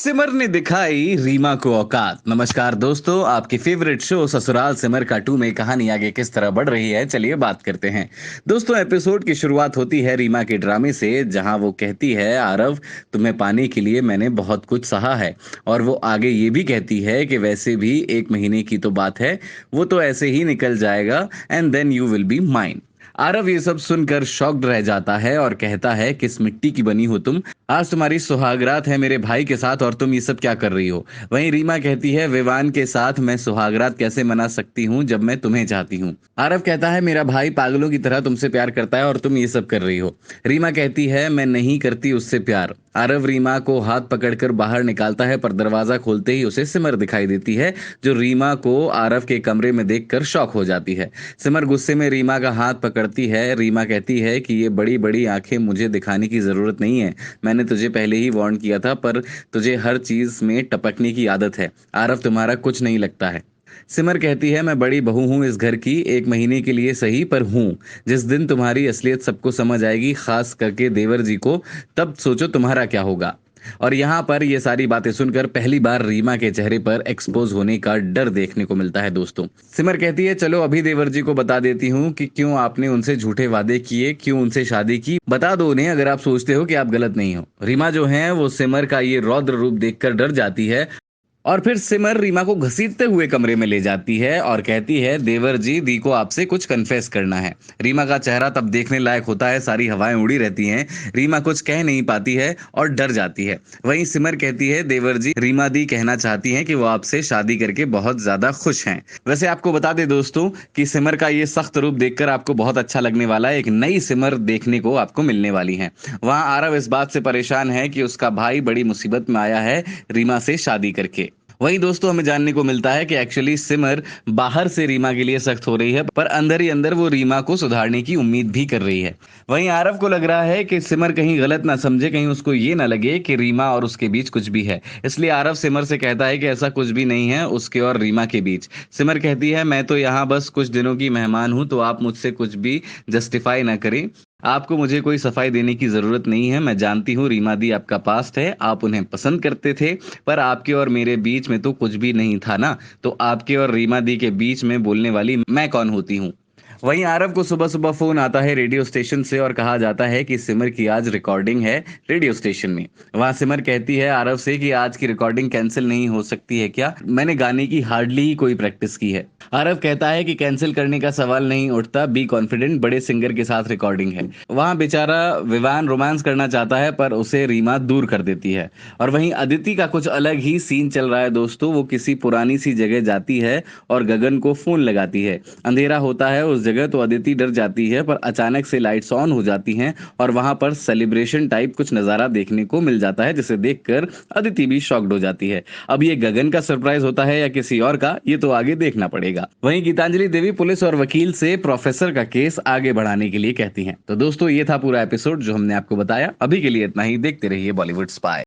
सिमर ने दिखाई रीमा को औकात। नमस्कार दोस्तों, आपकी फेवरेट शो ससुराल सिमर का 2 में कहानी आगे किस तरह बढ़ रही है, चलिए बात करते हैं। दोस्तों, एपिसोड की शुरुआत होती है रीमा के ड्रामे से, जहां वो कहती है, आरव, तुम्हें पाने के लिए मैंने बहुत कुछ सहा है। और वो आगे ये भी कहती है कि वैसे भी 1 महीने की तो बात है, वो तो ऐसे ही निकल जाएगा, and then you will be mine. Aarav ये सब सुनकर शॉक्ड रह जाता है और कहता है, किस मिट्टी की बनी हो तुम? आज तुम्हारी सुहागरात है मेरे भाई के साथ और तुम ये सब क्या कर रही हो? वहीं रीमा कहती है, विवान के साथ मैं सुहागरात कैसे मना सकती हूँ जब मैं तुम्हें चाहती हूँ? आरव कहता है, मेरा भाई पागलों की तरह तुमसे प्यार करता है और तुम ये सब कर रही हो। रीमा कहती है, मैं नहीं करती उससे प्यार। आरव रीमा को हाथ पकड़कर बाहर निकालता है, पर दरवाजा खोलते ही उसे सिमर दिखाई देती है, जो रीमा को आरव के कमरे में देखकर शॉक हो जाती है। सिमर गुस्से में रीमा का हाथ पकड़ती है। रीमा कहती है कि ये बड़ी बड़ी आंखें मुझे दिखाने की जरूरत नहीं है, मैंने तुझे पहले ही वार्न किया था, पर तुझे हर चीज में टपकने की आदत है। आरव तुम्हारा कुछ नहीं लगता है। सिमर कहती है, मैं बड़ी बहू हूं इस घर की, 1 महीने के लिए सही पर हूं। जिस दिन तुम्हारी असलियत सबको समझ आएगी, खास करके देवर जी को, तब सोचो तुम्हारा क्या होगा। और यहाँ पर ये सारी बातें सुनकर पहली बार रीमा के चेहरे पर एक्सपोज होने का डर देखने को मिलता है। दोस्तों, सिमर कहती है, चलो अभी देवर जी को बता देती हूँ कि क्यों आपने उनसे झूठे वादे किए, क्यों उनसे शादी की, बता दो उन्हें अगर आप सोचते हो कि आप गलत नहीं हो। रीमा जो है वो सिमर का ये रौद्र रूप देखकर डर जाती है और फिर सिमर रीमा को घसीटते हुए कमरे में ले जाती है और कहती है, देवर जी, दी को आपसे कुछ कन्फेस करना है। रीमा का चेहरा तब देखने लायक होता है, सारी हवाएं उड़ी रहती हैं। रीमा कुछ कह नहीं पाती है और डर जाती है। वहीं सिमर कहती है, देवर जी, रीमा दी कहना चाहती हैं कि वो आपसे शादी करके बहुत ज्यादा खुश हैं। वैसे आपको बता दें दोस्तों कि सिमर का ये सख्त रूप देखकर आपको बहुत अच्छा लगने वाला है। एक नई सिमर देखने को आपको मिलने वाली है। वहां आरव इस बात से परेशान है कि उसका भाई बड़ी मुसीबत में आया है रीमा से शादी करके। वहीं दोस्तों, हमें जानने को मिलता है कि एक्चुअली सिमर बाहर से रीमा के लिए सख्त हो रही है, पर अंदर ही अंदर वो रीमा को सुधारने की उम्मीद भी कर रही है। वहीं आरव को लग रहा है कि सिमर कहीं गलत ना समझे, कहीं उसको ये ना लगे कि रीमा और उसके बीच कुछ भी है। इसलिए आरव सिमर से कहता है कि ऐसा कुछ भी नहीं है उसके और रीमा के बीच। सिमर कहती है, मैं तो यहाँ बस कुछ दिनों की मेहमान हूँ, तो आप मुझसे कुछ भी जस्टिफाई ना करें। आपको मुझे कोई सफाई देने की जरूरत नहीं है। मैं जानती हूँ रीमा दी आपका पास्ट है, आप उन्हें पसंद करते थे, पर आपके और मेरे बीच में तो कुछ भी नहीं था ना, तो आपके और रीमा दी के बीच में बोलने वाली मैं कौन होती हूँ? वहीं आरव को सुबह सुबह फोन आता है रेडियो स्टेशन से और कहा जाता है कि सिमर की आज रिकॉर्डिंग है रेडियो स्टेशन में। वहां सिमर कहती है आरव से कि आज की रिकॉर्डिंग कैंसिल नहीं हो सकती है क्या? मैंने गाने की हार्डली ही कोई प्रैक्टिस की है। आरव कहता है कि कैंसिल करने का सवाल नहीं उठता, बी कॉन्फिडेंट, बड़े सिंगर के साथ रिकॉर्डिंग है। वहां बेचारा विवान रोमांस करना चाहता है, पर उसे रीमा दूर कर देती है। और वहीं अदिति का कुछ अलग ही सीन चल रहा है दोस्तों। वो किसी पुरानी सी जगह जाती है और गगन को फोन लगाती है। अंधेरा होता है उस जगह, तो अदिति डर जाती है, पर अचानक से लाइट्स ऑन हो जाती हैं और वहां पर सेलिब्रेशन टाइप कुछ नजारा देखने को मिल जाता है, जिसे देखकर अदिति भी शॉक्ड हो जाती है। अब ये गगन का सरप्राइज होता है या किसी और का, ये तो आगे देखना पड़ेगा। वहीं गीतांजलि देवी पुलिस और वकील से प्रोफेसर का केस आगे बढ़ाने के लिए कहती हैं। तो दोस्तों, ये था पूरा एपिसोड जो हमने आपको बताया। अभी के लिए इतना ही। देखते रहिए बॉलीवुड स्पाई।